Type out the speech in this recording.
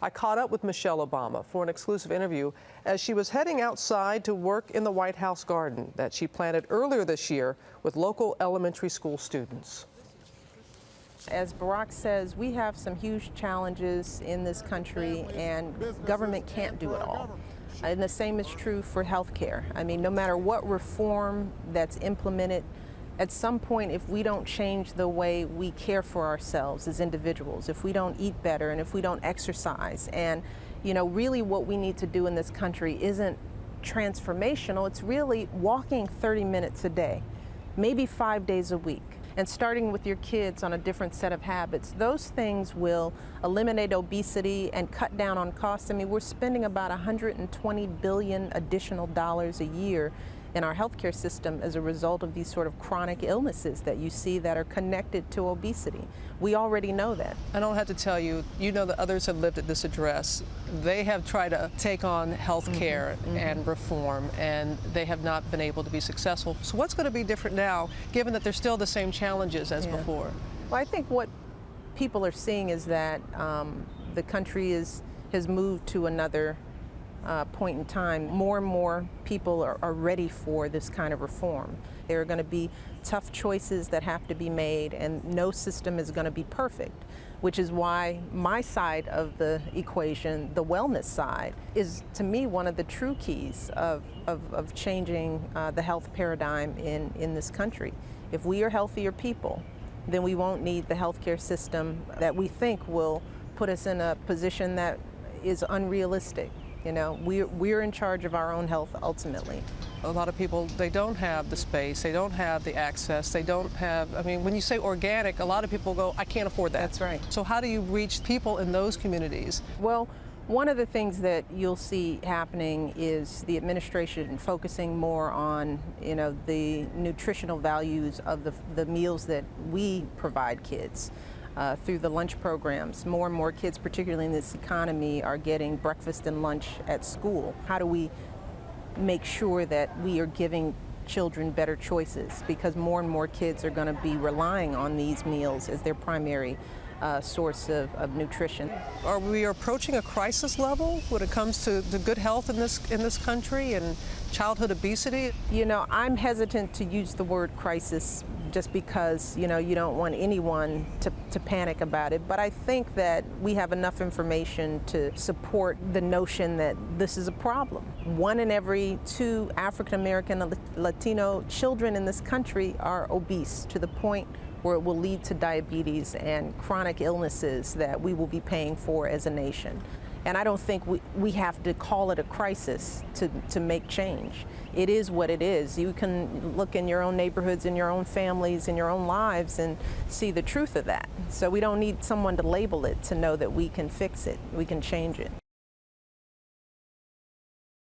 I caught up with Michelle Obama for an exclusive interview as she was heading outside to work in the White House garden that she planted earlier this year with local elementary school students. As Barack says, we have some huge challenges in this country, and government can't do it all. And the same is true for health care. I mean, no matter what reform that's implemented, at some point, if we don't change the way we care for ourselves as individuals, if we don't eat better and if we don't exercise, and really what we need to do in this country isn't transformational, it's really walking 30 minutes a day, maybe 5 days a week, and starting with your kids on a different set of habits. Those things will eliminate obesity and cut down on costs. I mean, we're spending about $120 billion additional dollars a year in our healthcare system as a result of these sort of chronic illnesses that you see that are connected to obesity. We already know that. I don't have to tell you, that others have lived at this address. They have tried to take on health care and reform, and they have not been able to be successful. So what's going to be different now, given that there's still the same challenges as before? Well, I think what people are seeing is that the country has moved to another point in time. More and more people are ready for this kind of reform. There are going to be tough choices that have to be made, and no system is going to be perfect, which is why my side of the equation, the wellness side, is to me one of the true keys of changing the health paradigm in this country. If we are healthier people, then we won't need the healthcare system that we think will put us in a position that is unrealistic. We're in charge of our own health ultimately. A lot of people, they don't have the space, they don't have the access, they don't have, when you say organic, a lot of people go, I can't afford that. That's right. So how do you reach people in those communities? Well, one of the things that you'll see happening is the administration focusing more on, the nutritional values of the meals that we provide kids. Through the lunch programs. More and more kids, particularly in this economy, are getting breakfast and lunch at school. How do we make sure that we are giving children better choices? Because more and more kids are going to be relying on these meals as their primary source of nutrition. Are we approaching a crisis level when it comes to the good health in this country and childhood obesity? I'm hesitant to use the word crisis just because, you don't want anyone to panic about it. But I think that we have enough information to support the notion that this is a problem. 1 in every 2 African American and Latino children in this country are obese to the point where it will lead to diabetes and chronic illnesses that we will be paying for as a nation. And I don't think we have to call it a crisis to make change. It is what it is. You can look in your own neighborhoods, in your own families, in your own lives and see the truth of that. So we don't need someone to label it to know that we can fix it, we can change it.